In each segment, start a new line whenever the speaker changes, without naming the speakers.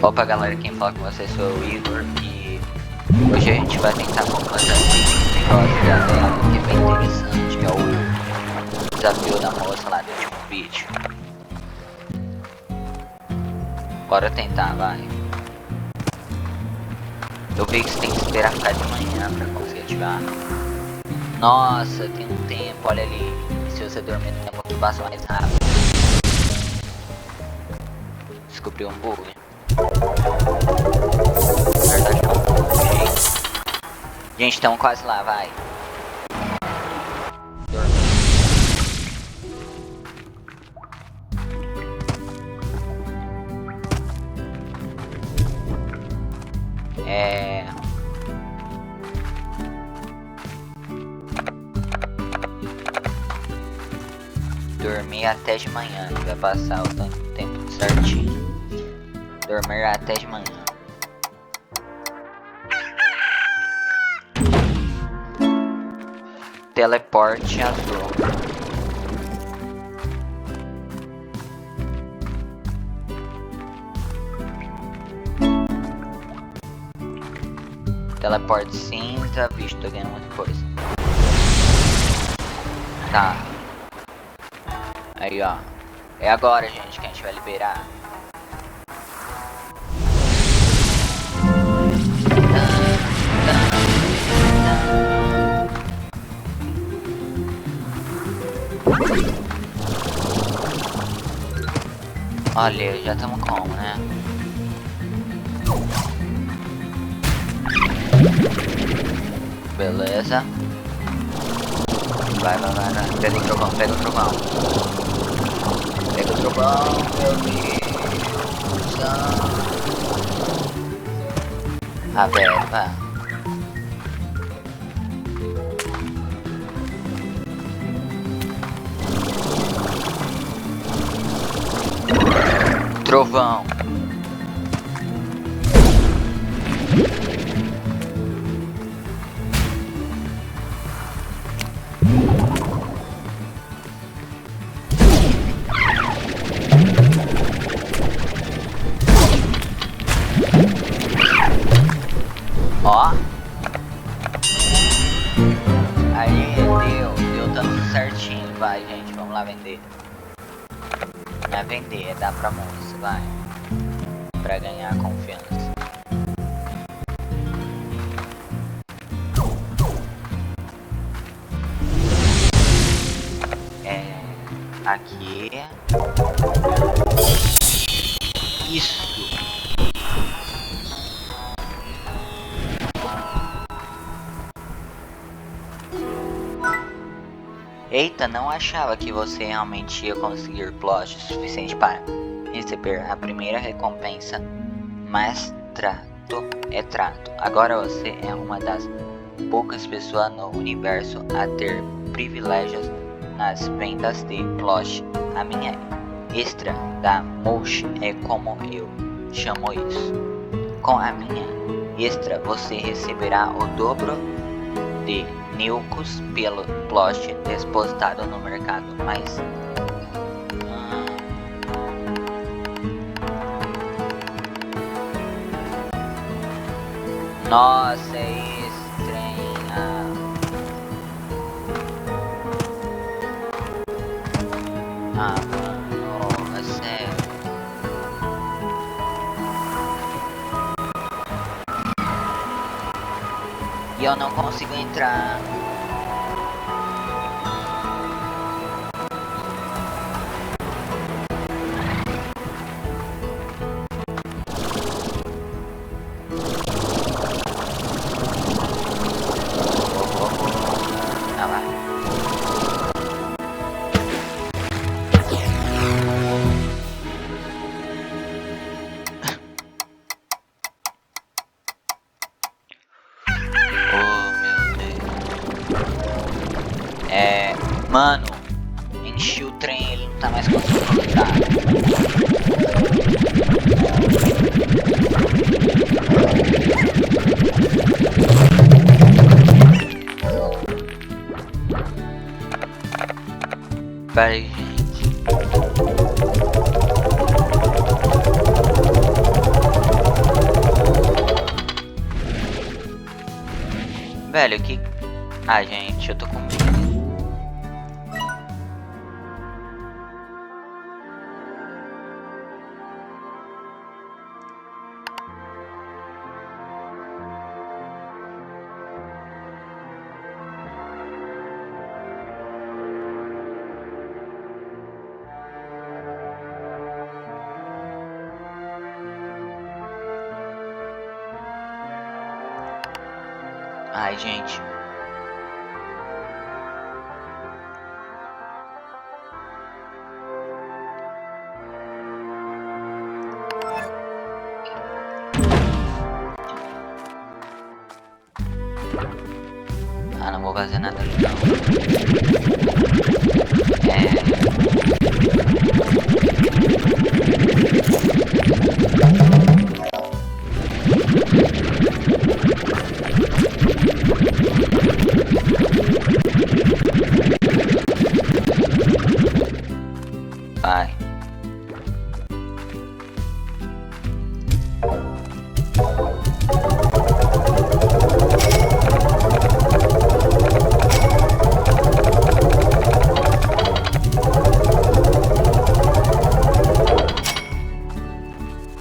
Opa galera, quem fala com vocês sou o Igor e hoje a gente vai tentar completar esse negócio dela, que é bem interessante, que é o desafio da moça lá do último vídeo. Bora tentar, vai. Eu vi que você tem que esperar ficar de manhã pra conseguir ativar. Nossa, tem um tempo, olha ali. Se você dormir no tempo que passa mais rápido. Descobri um bug. Na verdade é um bug. Gente, estamos quase lá, vai. Dormir até de manhã, vai passar o tempo certinho. Dormir até de manhã. Teleporte azul. Teleporte cinza, bicho, tô ganhando muita coisa. Tá. Aí, ó. É agora, gente, que a gente vai liberar. Olha, já estamos como, né? Beleza. Vai. Pega o trovão. Pega o trovão, meu Deus. Ah, velho, vai. Trovão. Ó. Aí deu tanto certinho, vai gente, vamos lá vender. Não é vender, é dar pra moça, vai. Pra ganhar confiança. Aqui. Isso. Eita, não achava que você realmente ia conseguir plot suficiente para receber a primeira recompensa, mas trato é trato. Agora você é uma das poucas pessoas no universo a ter privilégios nas vendas de plot. A minha extra da Mosh é como eu chamo isso. Com a minha extra você receberá o dobro de Nilcos pelo plot depositado no mercado, mas nossa, é estranha. Mano, é sério. E eu não consigo entrar. Ah, vai. Mano, enchi o trem, ele não tá mais conseguindo entrar. Pera aí, gente. Velho, que... Ah, gente, eu tô com medo. Ai, gente. Ah, não vou fazer nada ali não. Vai.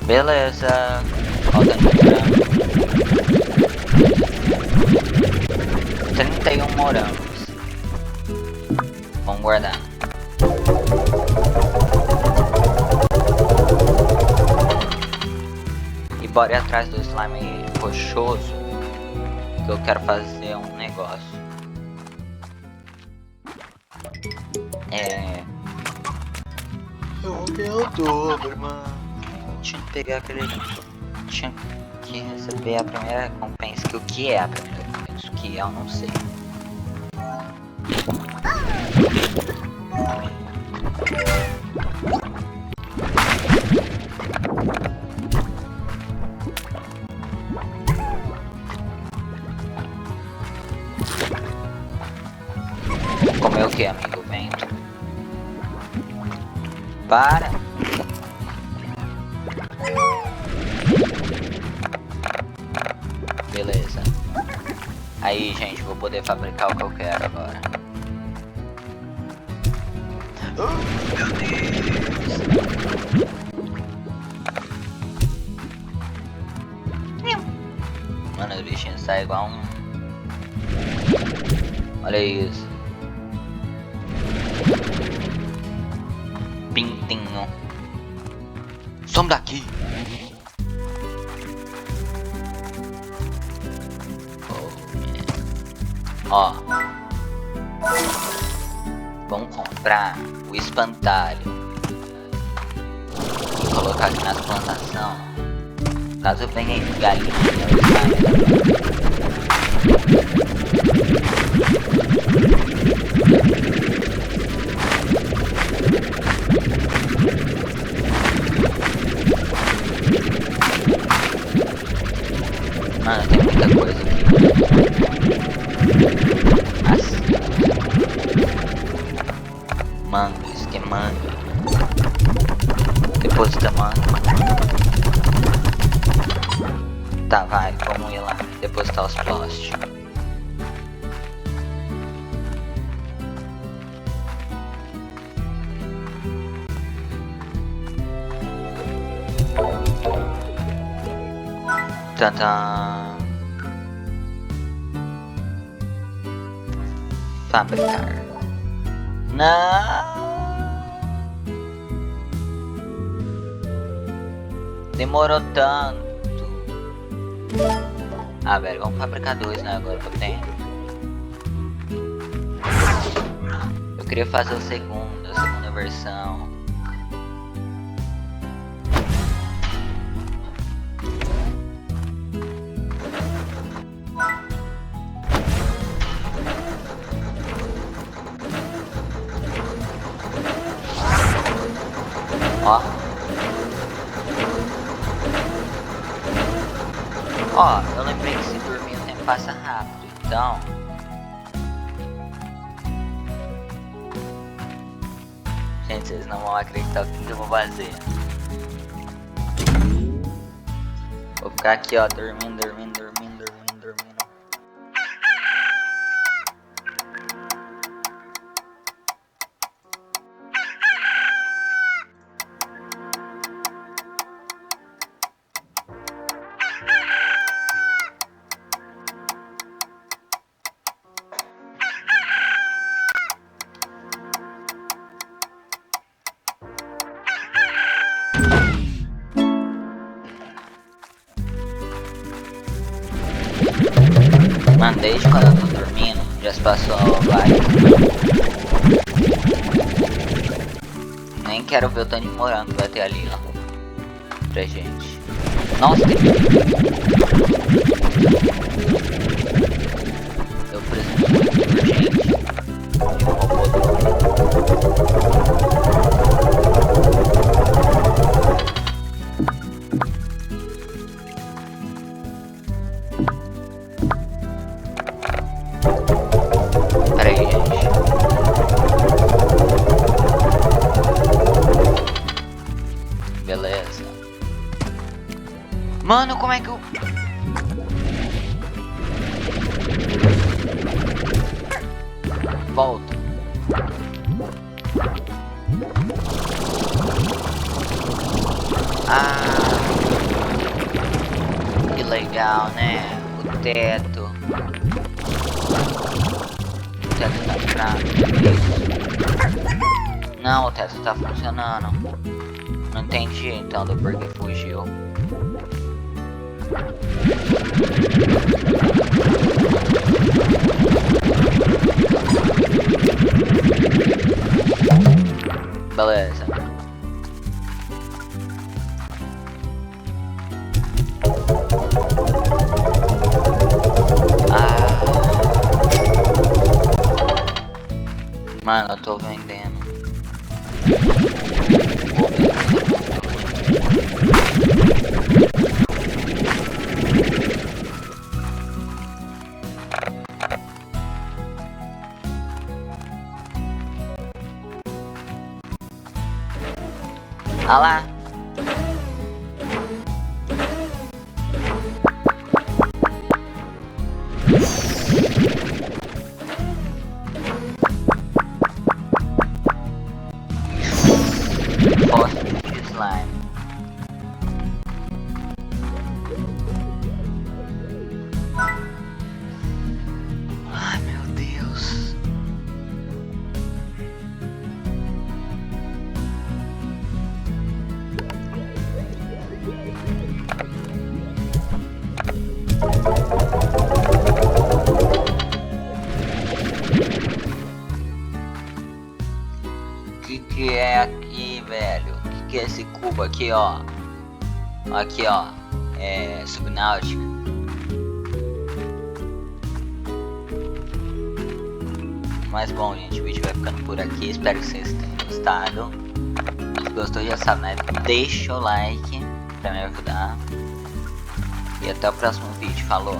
Beleza. Falta de 31 morangos. Vamos guardar. E bora ir atrás do slime rochoso, que eu quero fazer um negócio. Eu vou ganhar o dobro, mano. Tinha que pegar aquele... Tinha que receber a primeira recompensa. Que o que é a primeira recompensa? O que é, eu não sei. Comer o que, amigo? Vento. Para! Beleza. Aí, gente, vou poder fabricar o que eu quero agora. Oh, meu Deus! Mano, os bichinhos saem igual um... Olha isso. Pintinho. Some daqui! Ó, vamos comprar o espantalho e colocar aqui nas plantações. Caso venha galinha, mano, tem muita coisa aqui. Mango, isso que é mango. Deposita mango. Tá, vai, vamos ir lá depositar os plásticos. Tadã. Fabricar. Não. Demorou tanto. Ah, velho, vamos fabricar dois, né? Agora que eu tenho. Eu queria fazer a segunda versão. Ó. Ó, eu lembrei que se dormir o tempo passa rápido, então... Gente, vocês não vão acreditar o que eu vou fazer. Vou ficar aqui, ó, dormindo. Mano, desde quando eu tô dormindo, já se passou vários. Nem quero ver o tanto de morango que vai ter ali, ó. Pra gente. Nossa, tem... Eu preciso muito urgente de um robô do... Pera aí, gente. Beleza. Mano, como é que eu... Volta. Ah, que legal, né? O teto. O teto tá fraco. Não, o teto tá funcionando. Não entendi então do porquê fugiu. Beleza. Mano, eu tô vendendo. Ah lá. Fósforo de slime. Ai, meu Deus. Que é aqui, velho? Que é esse cubo aqui, ó? Aqui, ó. É subnáutica. Mas bom, gente, o vídeo vai ficando por aqui. Espero que vocês tenham gostado. Se gostou, já sabe, né? Deixa o like pra me ajudar. E até o próximo vídeo. Falou!